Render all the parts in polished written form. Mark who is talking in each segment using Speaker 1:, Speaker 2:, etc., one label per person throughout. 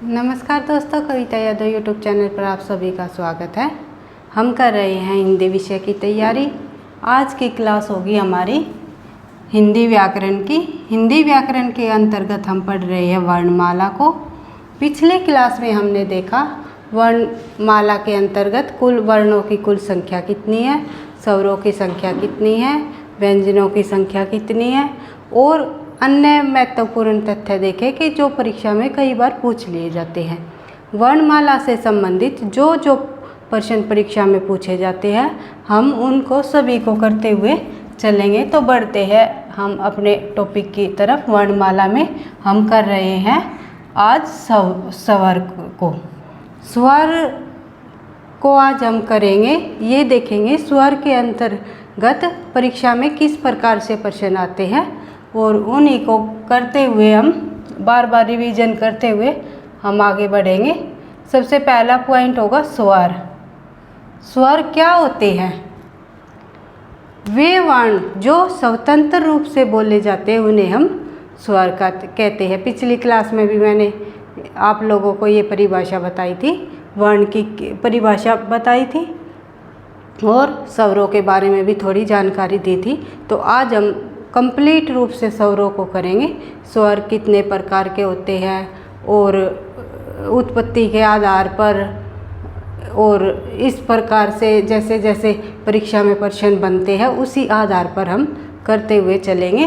Speaker 1: नमस्कार दोस्तों, कविता Yadav YouTube channel पर आप सभी का स्वागत है। हम कर रहे हैं हिंदी विषय की तैयारी। आज की क्लास होगी हमारी हिंदी व्याकरण की। हिंदी व्याकरण के अंतर्गत हम पढ़ रहे हैं वर्णमाला को। पिछले क्लास में हमने देखा वर्णमाला के अंतर्गत कुल वर्णों की कुल संख्या कितनी है, स्वरों की संख्या कितनी है, व्यंजनों की संख्या कितनी है और अन्य महत्वपूर्ण तथ्य देखे कि जो परीक्षा में कई बार पूछ लिए जाते हैं। वर्णमाला से संबंधित जो प्रश्न परीक्षा में पूछे जाते हैं हम उनको सभी को करते हुए चलेंगे। तो बढ़ते हैं हम अपने टॉपिक की तरफ। वर्णमाला में हम कर रहे हैं आज स्वर को। स्वर को आज हम करेंगे, ये देखेंगे स्वर के अंतर्गत परीक्षा में किस प्रकार से प्रश्न आते हैं और उन्हीं को करते हुए हम बार बार रिवीजन करते हुए हम आगे बढ़ेंगे। सबसे पहला पॉइंट होगा स्वर। स्वर क्या होते हैं? वे वर्ण जो स्वतंत्र रूप से बोले जाते हैं उन्हें हम स्वर कहते हैं। पिछली क्लास में भी मैंने आप लोगों को ये परिभाषा बताई थी, वर्ण की परिभाषा बताई थी और स्वरों के बारे में भी थोड़ी जानकारी दी थी। तो आज हम कंप्लीट रूप से स्वरों को करेंगे। स्वर कितने प्रकार के होते हैं और उत्पत्ति के आधार पर और इस प्रकार से जैसे जैसे परीक्षा में प्रश्न बनते हैं उसी आधार पर हम करते हुए चलेंगे।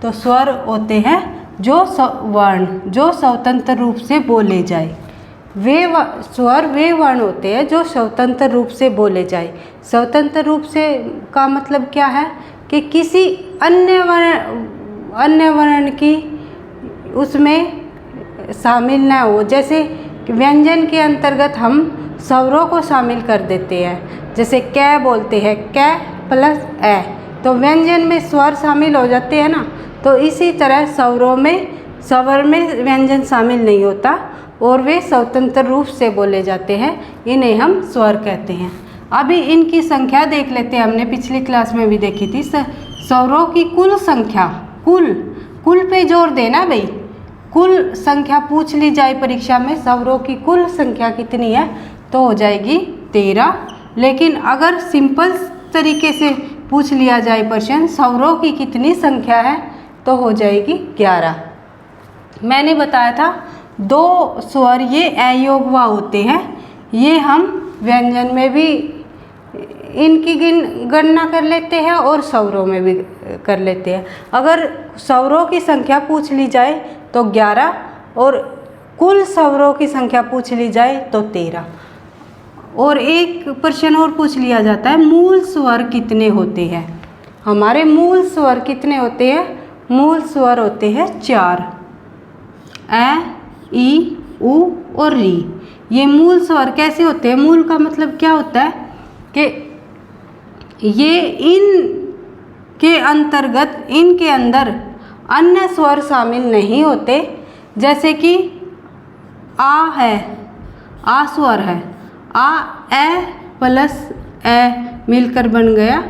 Speaker 1: तो स्वर होते हैं जो वर्ण जो स्वतंत्र रूप से बोले जाए। स्वर वे वर्ण होते हैं जो स्वतंत्र रूप से बोले जाए। स्वतंत्र रूप से का मतलब क्या है कि किसी अन्य वर्ण की उसमें शामिल ना हो। जैसे व्यंजन के अंतर्गत हम स्वरों को शामिल कर देते हैं, जैसे कै बोलते हैं, कै प्लस ए, तो व्यंजन में स्वर शामिल हो जाते हैं ना। तो इसी तरह स्वर में व्यंजन शामिल नहीं होता और वे स्वतंत्र रूप से बोले जाते हैं, इन्हें हम स्वर कहते हैं। अभी इनकी संख्या देख लेते हैं। हमने पिछली क्लास में भी देखी थी स्वरों की कुल संख्या। कुल पे जोर देना भाई। कुल संख्या पूछ ली जाए परीक्षा में, स्वरों की कुल संख्या कितनी है तो हो जाएगी 13। लेकिन अगर सिंपल तरीके से पूछ लिया जाए प्रश्न स्वरों की कितनी संख्या है तो हो जाएगी 11। मैंने बताया था दो स्वर ये अयोगवा होते हैं। ये हम व्यंजन में भी इनकी गणना कर लेते हैं और स्वरों में भी कर लेते हैं। अगर स्वरों की संख्या पूछ ली जाए तो 11 और कुल स्वरों की संख्या पूछ ली जाए तो 13। और एक प्रश्न और पूछ लिया जाता है, मूल स्वर कितने होते हैं? हमारे मूल स्वर कितने होते हैं? मूल स्वर होते हैं 4, ए, ई, उ और री। ये मूल स्वर कैसे होते हैं? मूल का मतलब क्या होता है कि ये इनके अंदर अन्य स्वर शामिल नहीं होते। जैसे कि आ है, आ स्वर है, आ ए प्लस ए मिलकर बन गया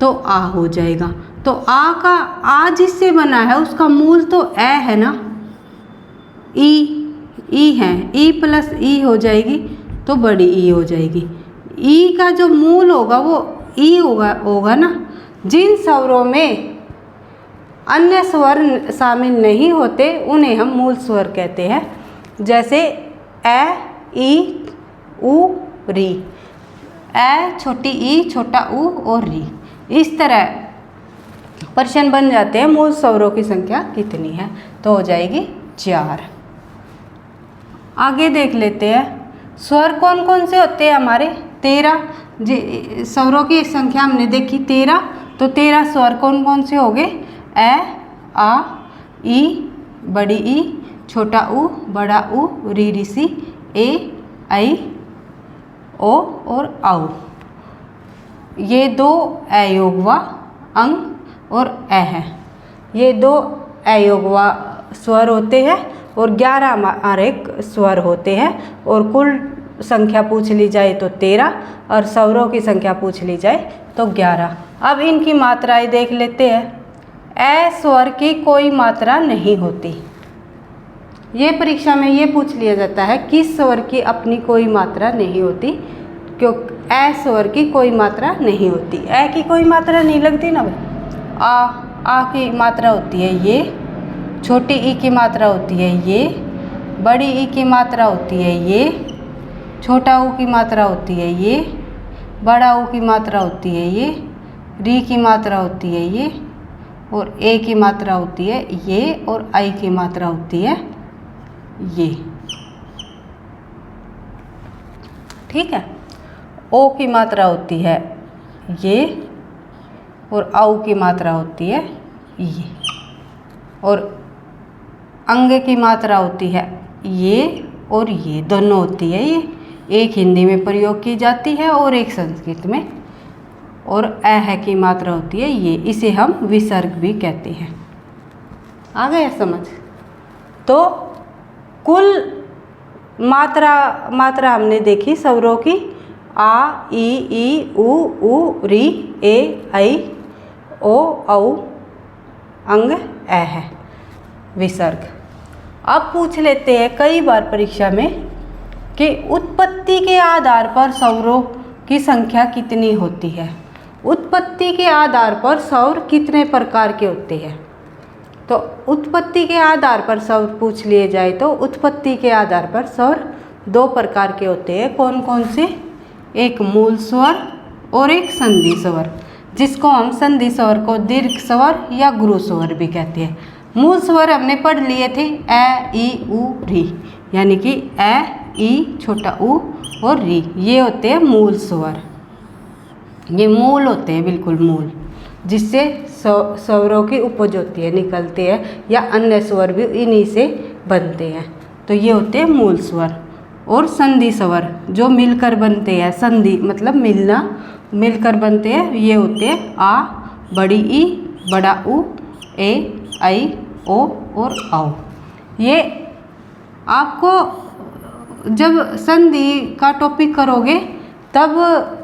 Speaker 1: तो आ हो जाएगा। तो आ जिससे बना है उसका मूल तो ए है ना, ई है, ई प्लस ई हो जाएगी तो बड़ी ई हो जाएगी। ई का जो मूल होगा वो ई होगा ना। जिन स्वरों में अन्य स्वर शामिल नहीं होते उन्हें हम मूल स्वर कहते हैं। जैसे ए, ई, उ, री। ए, छोटी ई, छोटा उ और री। इस तरह प्रश्न बन जाते हैं मूल स्वरों की संख्या कितनी है तो हो जाएगी 4। आगे देख लेते हैं स्वर कौन कौन से होते हैं हमारे? 13। स्वरों की संख्या हमने देखी 13। तो 13 स्वर कौन कौन से हो गए? ए, आ, ई, बड़ी ई, छोटा उ, बड़ा उ, री, ऋषि, ए, ऐ, ओ और औ। ये 2 अयोगवा अंग और ए है। ये 2 अयोगवा स्वर होते हैं और 11 हमारे स्वर होते हैं। और कुल संख्या पूछ ली जाए तो 13 और स्वरों की संख्या पूछ ली जाए तो 11। अब इनकी मात्राएं देख लेते हैं। ए स्वर की कोई मात्रा नहीं होती। ये परीक्षा में ये पूछ लिया जाता है किस स्वर की अपनी कोई मात्रा नहीं होती, क्यों ए स्वर की कोई मात्रा नहीं होती। ए की कोई मात्रा नहीं लगती ना भाई। आ की मात्रा होती है ये, छोटी ई की मात्रा होती है ये, बड़ी ई की मात्रा होती है ये, छोटा ऊ की मात्रा होती है ये, बड़ा ऊ की मात्रा होती है ये, री की मात्रा होती है ये, और ए की मात्रा होती है ये, और आई की मात्रा होती है ये। ठीक है। ओ की मात्रा होती है ये, और औ की मात्रा होती है ये, और अंग की मात्रा होती है ये और ये, दोनों होती है ये। एक हिंदी में प्रयोग की जाती है और एक संस्कृत में। और अह की मात्रा होती है ये, इसे हम विसर्ग भी कहते हैं। आ गया समझ। तो कुल मात्रा हमने देखी स्वरों की, आ, ई, उ, री, ए, ऐ, ओ, औ, अंग, ऐ है विसर्ग। अब पूछ लेते हैं कई बार परीक्षा में कि उत्पत्ति के आधार पर स्वरों की संख्या कितनी होती है। उत्पत्ति के आधार पर स्वर कितने प्रकार के होते हैं। तो उत्पत्ति के आधार पर स्वर पूछ लिए जाए तो उत्पत्ति के आधार पर स्वर दो प्रकार के होते हैं। कौन कौन से? एक मूल स्वर और एक संधि स्वर, जिसको हम संधि स्वर को दीर्घ स्वर या गुरु स्वर भी कहते हैं। मूल स्वर हमने पढ़ लिए थे ए, ई, उ, री, यानी कि ए, ई, छोटा ऊ और री, ये होते हैं मूल स्वर। ये मूल होते हैं, बिल्कुल मूल, जिससे स्वरों की उपज होती है, निकलते हैं, या अन्य स्वर भी इन्हीं से बनते हैं। तो ये होते हैं मूल स्वर। और संधि स्वर जो मिलकर बनते हैं, संधि मतलब मिलना, मिलकर बनते हैं, ये होते हैं आ, बड़ी ई, बड़ा ऊ, ए, आई, ओ और औ। ये आपको जब संधि का टॉपिक करोगे तब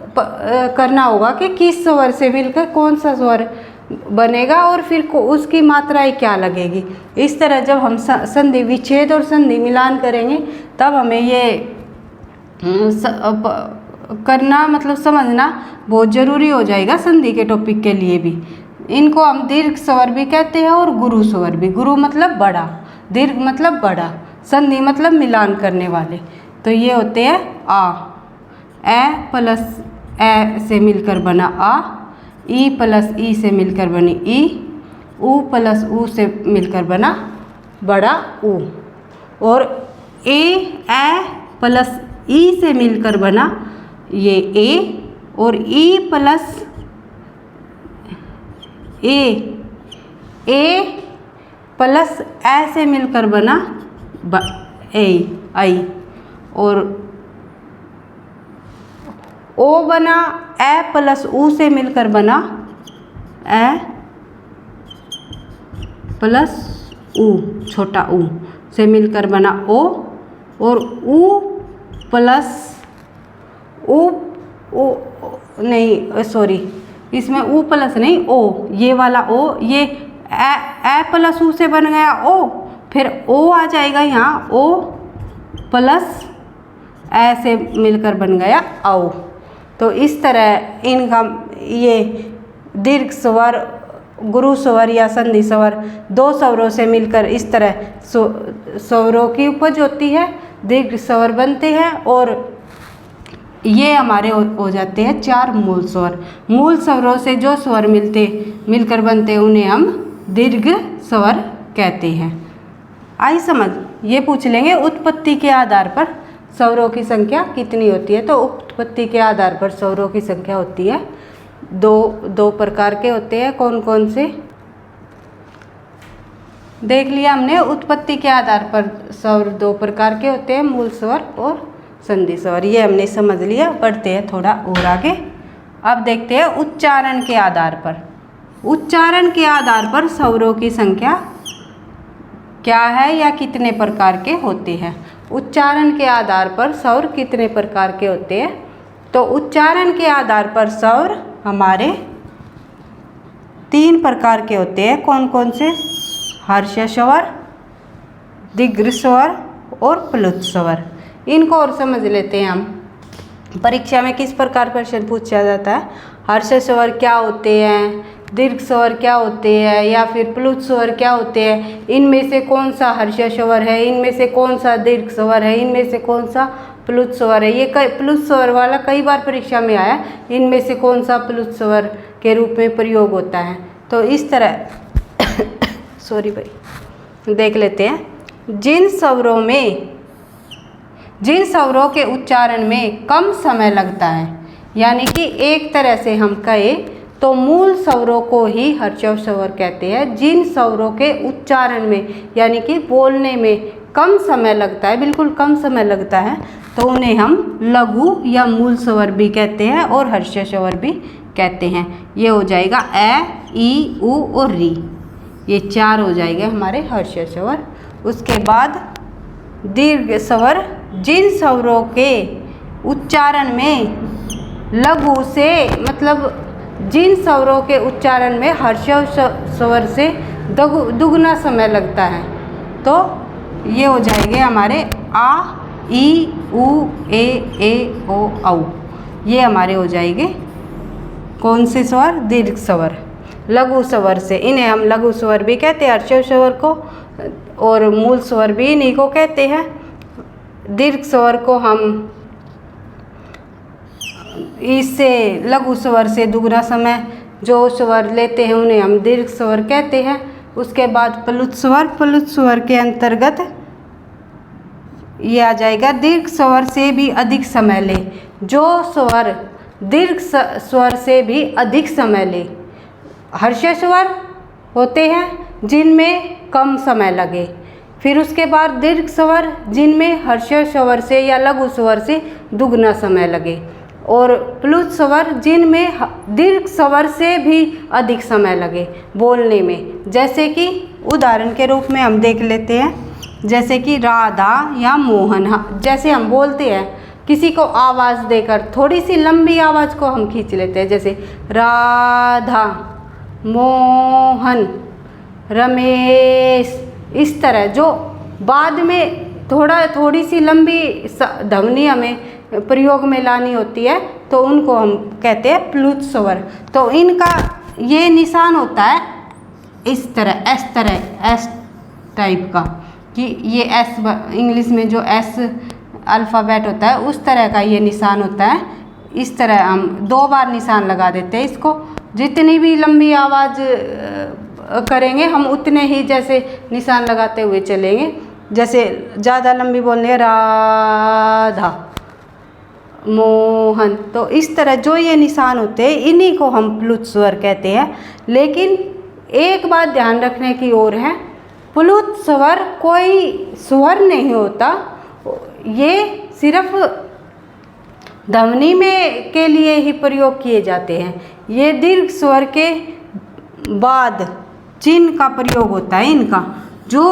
Speaker 1: करना होगा कि किस स्वर से मिलकर कौन सा स्वर बनेगा और फिर उसकी मात्राएं क्या लगेगी। इस तरह जब हम संधि विच्छेद और संधि मिलान करेंगे तब हमें ये करना मतलब समझना बहुत ज़रूरी हो जाएगा संधि के टॉपिक के लिए भी। इनको हम दीर्घ स्वर भी कहते हैं और गुरु स्वर भी। गुरु मतलब बड़ा, दीर्घ मतलब बड़ा, संधि मतलब मिलान करने वाले। तो ये होते हैं आ, ए प्लस ए से मिलकर बना आ, ई प्लस ई से मिलकर बनी ई, ऊ प्लस ऊ से मिलकर बना बड़ा ऊ, और ए प्लस ई से मिलकर बना ये ए, और ई प्लस ए प्लस ए से मिलकर बना ए, आई, और ओ बना ए प्लस ऊ से मिलकर बना ए प्लस ऊ, छोटा ऊ से मिलकर बना ओ, और ऊ प्लस ऊ नहीं सॉरी, इसमें ऊ प्लस नहीं ओ, ये वाला ओ, ये ए प्लस ऊ से बन गया ओ, फिर ओ आ जाएगा यहाँ ओ प्लस ए से मिलकर बन गया औ। तो इस तरह इनका ये दीर्घ स्वर, गुरु स्वर या संधि स्वर दो स्वरों से मिलकर इस तरह स्वरों की उपज होती है, दीर्घ स्वर बनते हैं, और ये हमारे हो जाते हैं चार मूल स्वर। मूल स्वरों से जो स्वर मिलकर बनते हैं उन्हें हम दीर्घ स्वर कहते हैं। आई समझ। ये पूछ लेंगे उत्पत्ति के आधार पर स्वरों की संख्या कितनी होती है। तो उत्पत्ति के आधार पर स्वरों की संख्या होती है दो प्रकार के होते हैं। कौन कौन से देख लिया हमने। उत्पत्ति के आधार पर स्वर दो प्रकार के होते हैं, मूल स्वर और संधि स्वर, ये हमने समझ लिया। बढ़ते हैं थोड़ा और आगे। अब देखते हैं उच्चारण के आधार पर। उच्चारण के आधार पर स्वरों की संख्या क्या है या कितने प्रकार के होते हैं। उच्चारण के आधार पर स्वर कितने प्रकार के होते हैं। तो उच्चारण के आधार पर स्वर हमारे तीन प्रकार के होते हैं। कौन कौन से? हर्ष स्वर, दीर्घ स्वर और प्लुत स्वर। इनको और समझ लेते हैं हम। परीक्षा में किस प्रकार प्रश्न पूछा जाता है, हर्ष स्वर क्या होते हैं, दीर्घ स्वर क्या होते हैं, या फिर प्लुत स्वर क्या होते हैं, इनमें से कौन सा हर्ष स्वर है, इनमें से कौन सा दीर्घ स्वर है, इनमें से कौन सा प्लुत स्वर है। ये प्लुत स्वर वाला कई बार परीक्षा में आया, इनमें से कौन सा प्लुत स्वर के रूप में प्रयोग होता है। तो इस तरह सॉरी भाई, देख लेते हैं। जिन स्वरों के उच्चारण में कम समय लगता है, यानी कि एक तरह से हम कहें तो मूल स्वरों को ही हर्ष स्वर कहते हैं। जिन स्वरों के उच्चारण में यानी कि बोलने में कम समय लगता है, बिल्कुल कम समय लगता है, तो उन्हें हम लघु या मूल स्वर भी कहते हैं और हर्ष स्वर भी कहते हैं। ये हो जाएगा ए, ई, उ और री, ये 4 हो जाएंगे हमारे हर्ष स्वर। उसके बाद दीर्घ स्वर, जिन स्वरों के उच्चारण में लघु से मतलब जिन स्वरों के उच्चारण में हर्ष स्वर से दुगना समय लगता है, तो ये हो जाएंगे हमारे आ, ई, उ, ए, ओ, औ। ये हमारे हो जाएंगे कौन से स्वर, दीर्घ स्वर। लघु स्वर से इन्हें हम लघु स्वर भी कहते हैं, हर्ष स्वर को, और मूल स्वर भी इन्हीं को कहते हैं। दीर्घ स्वर को हम इससे लघु स्वर से दुगना समय जो स्वर लेते हैं उन्हें हम दीर्घ स्वर कहते हैं। उसके बाद प्लुत स्वर के अंतर्गत ये आ जाएगा दीर्घ स्वर से भी अधिक समय ले। जो स्वर दीर्घ स्वर से भी अधिक समय ले, हर्ष स्वर होते हैं जिनमें कम समय लगे। फिर उसके बाद दीर्घ स्वर जिनमें हर्ष स्वर से या लघु स्वर से दुगना समय लगे, और प्लुत स्वर जिनमें दीर्घ स्वर से भी अधिक समय लगे बोलने में। जैसे कि उदाहरण के रूप में हम देख लेते हैं, जैसे कि राधा या मोहन। जैसे हम बोलते हैं किसी को आवाज़ देकर, थोड़ी सी लंबी आवाज़ को हम खींच लेते हैं, जैसे राधा, मोहन, रमेश। इस तरह जो बाद में थोड़ी सी लंबी ध्वनि हमें प्रयोग में लानी होती है, तो उनको हम कहते हैं प्लुत स्वर। तो इनका ये निशान होता है इस तरह, एस टाइप का, कि ये एस इंग्लिश में जो एस अल्फ़ाबेट होता है उस तरह का ये निशान होता है। इस तरह हम 2 बार निशान लगा देते हैं इसको। जितनी भी लंबी आवाज़ करेंगे हम उतने ही जैसे निशान लगाते हुए चलेंगे। जैसे ज़्यादा लंबी बोलने राधा, मोहन, तो इस तरह जो ये निशान होते हैं इन्हीं को हम प्लुत स्वर कहते हैं। लेकिन एक बात ध्यान रखने की ओर है, प्लुत स्वर कोई स्वर नहीं होता, ये सिर्फ ध्वनि में के लिए ही प्रयोग किए जाते हैं। ये दीर्घ स्वर के बाद चिन्ह का प्रयोग होता है इनका। जो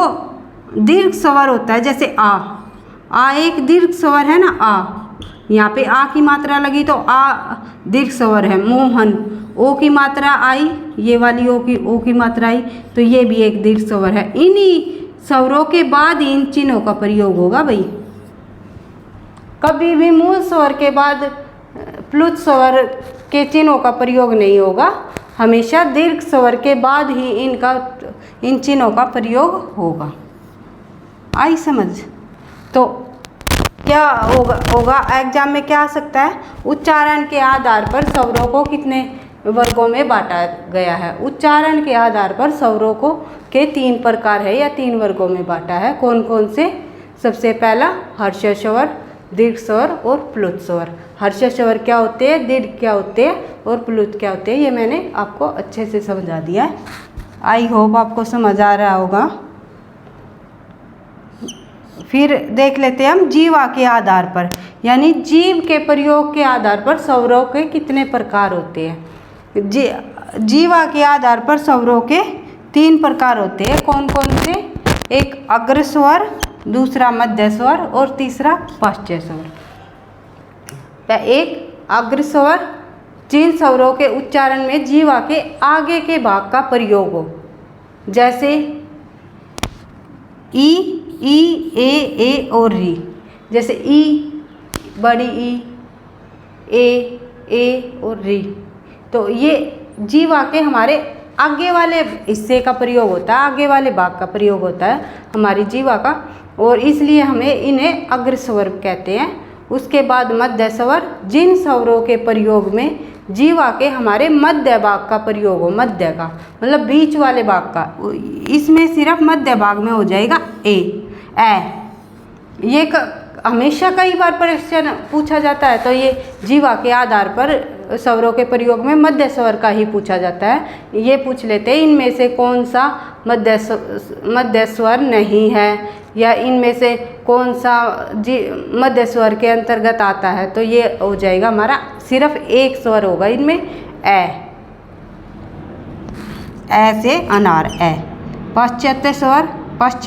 Speaker 1: दीर्घ स्वर होता है जैसे आ एक दीर्घ स्वर है ना, आ, यहाँ पे आ की मात्रा लगी तो आ दीर्घ स्वर है। मोहन, ओ की मात्रा आई, ये वाली ओ की मात्रा आई, तो ये भी एक दीर्घ स्वर है। इन्हीं स्वरों के बाद इन चिन्हों का प्रयोग होगा भाई। कभी भी मूल स्वर के बाद प्लुत स्वर के चिन्हों का प्रयोग नहीं होगा, हमेशा दीर्घ स्वर के बाद ही इन चिन्हों का प्रयोग होगा। आई समझ? तो क्या होगा एग्जाम में क्या आ सकता है, उच्चारण के आधार पर स्वरों को कितने वर्गों में बांटा गया है। उच्चारण के आधार पर स्वरों को के 3 प्रकार है या 3 वर्गों में बांटा है। कौन कौन से? सबसे पहला हर्ष स्वर, दीर्घ स्वर और प्लुत स्वर। हर्ष स्वर क्या होते हैं, दीर्घ क्या होते हैं और प्लुत क्या होते हैं, ये मैंने आपको अच्छे से समझा दिया है। आई होप आपको समझ आ रहा होगा। फिर देख लेते हैं हम जीवा के आधार पर, यानी जीव के प्रयोग के आधार पर स्वरों के कितने प्रकार होते हैं। जीवा के आधार पर स्वरों के 3 प्रकार होते हैं। कौन कौन से? एक अग्र स्वर, दूसरा मध्य स्वर और तीसरा पश्च स्वर। एक अग्र स्वर, जिन स्वरों के उच्चारण में जीवा के आगे के भाग का प्रयोग हो, जैसे ई, ई, ए और री। जैसे ई, बड़ी ई, ए और री, तो ये जीवा के हमारे आगे वाले हिस्से का प्रयोग होता है, आगे वाले भाग का प्रयोग होता है हमारी जीवा का, और इसलिए हमें इन्हें अग्र स्वर कहते हैं। उसके बाद मध्य स्वर, जिन स्वरों के प्रयोग में जीवा के हमारे मध्य भाग का प्रयोग हो, मध्य का मतलब बीच वाले भाग का, इसमें सिर्फ मध्य भाग में हो जाएगा ए। ये हमेशा कई बार प्रश्न पूछा जाता है, तो ये जीवा के आधार पर स्वरों के प्रयोग में मध्य स्वर का ही पूछा जाता है। ये पूछ लेते हैं इनमें से कौन सा मध्य स्वर नहीं है, या इनमें से कौन सा मध्य स्वर के अंतर्गत आता है, तो ये हो जाएगा हमारा सिर्फ एक स्वर होगा इनमें, ए से अनार, ए। पश्चात्य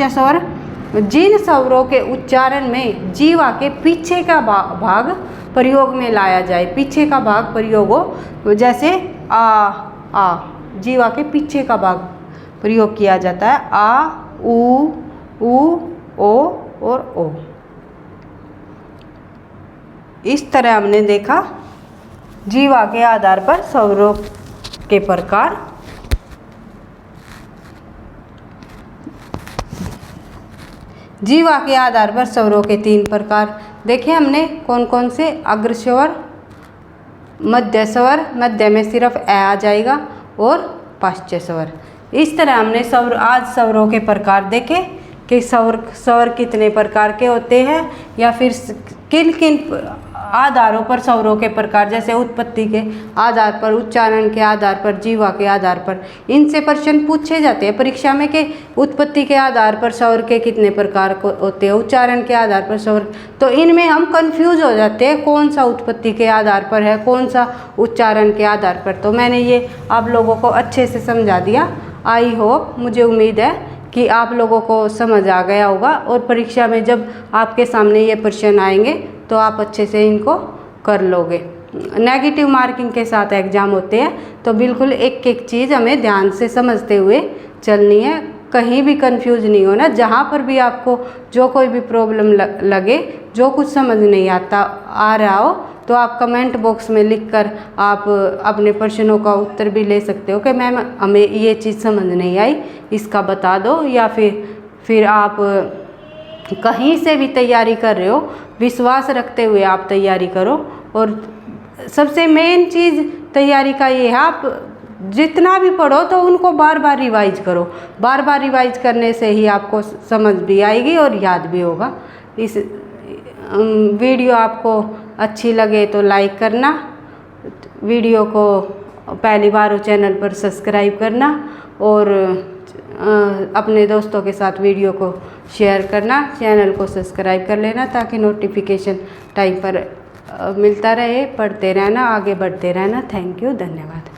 Speaker 1: स्वर, जिन स्वरों के उच्चारण में जीवा के पीछे का भाग प्रयोग में लाया जाए, पीछे का भाग प्रयोग हो, जैसे आ, जीवा के पीछे का भाग प्रयोग किया जाता है, आ, उ, ओ और ओ। इस तरह हमने देखा जीवा के आधार पर स्वरों के प्रकार। जीवा के आधार पर स्वरों के 3 प्रकार देखे हमने, कौन कौन से? अग्र स्वर, मध्य स्वर, मध्य में सिर्फ ए आ जाएगा, और पश्च स्वर। इस तरह हमने आज स्वरों के प्रकार देखे कि स्वर कितने प्रकार के होते हैं, या फिर किन किन आधारों पर स्वरों के प्रकार, जैसे उत्पत्ति के आधार पर, उच्चारण के आधार पर, जीवा के आधार पर, इनसे प्रश्न पूछे जाते हैं परीक्षा में कि उत्पत्ति के आधार पर स्वर के कितने प्रकार होते हैं, उच्चारण के आधार पर स्वर। तो इनमें हम कंफ्यूज हो जाते हैं कौन सा उत्पत्ति के आधार पर है, कौन सा उच्चारण के आधार पर। तो मैंने ये आप लोगों को अच्छे से समझा दिया। आई होप, मुझे उम्मीद है कि आप लोगों को समझ आ गया होगा, और परीक्षा में जब आपके सामने ये प्रश्न आएंगे तो आप अच्छे से इनको कर लोगे। नेगेटिव मार्किंग के साथ एग्ज़ाम होते हैं, तो बिल्कुल एक एक चीज़ हमें ध्यान से समझते हुए चलनी है, कहीं भी कंफ्यूज नहीं होना। जहाँ पर भी आपको जो कोई भी प्रॉब्लम लगे, जो कुछ समझ नहीं आ रहा हो, तो आप कमेंट बॉक्स में लिखकर आप अपने प्रश्नों का उत्तर भी ले सकते हो कि मैम हमें ये चीज़ समझ नहीं आई, इसका बता दो। या फिर आप कहीं से भी तैयारी कर रहे हो, विश्वास रखते हुए आप तैयारी करो। और सबसे मेन चीज़ तैयारी का ये है, आप जितना भी पढ़ो तो उनको बार बार रिवाइज करो। बार बार रिवाइज करने से ही आपको समझ भी आएगी और याद भी होगा। इस वीडियो आपको अच्छी लगे तो लाइक करना, वीडियो को पहली बार हो चैनल पर सब्सक्राइब करना, और अपने दोस्तों के साथ वीडियो को शेयर करना, चैनल को सब्सक्राइब कर लेना ताकि नोटिफिकेशन टाइम पर मिलता रहे। पढ़ते रहना, आगे बढ़ते रहना। थैंक यू, धन्यवाद।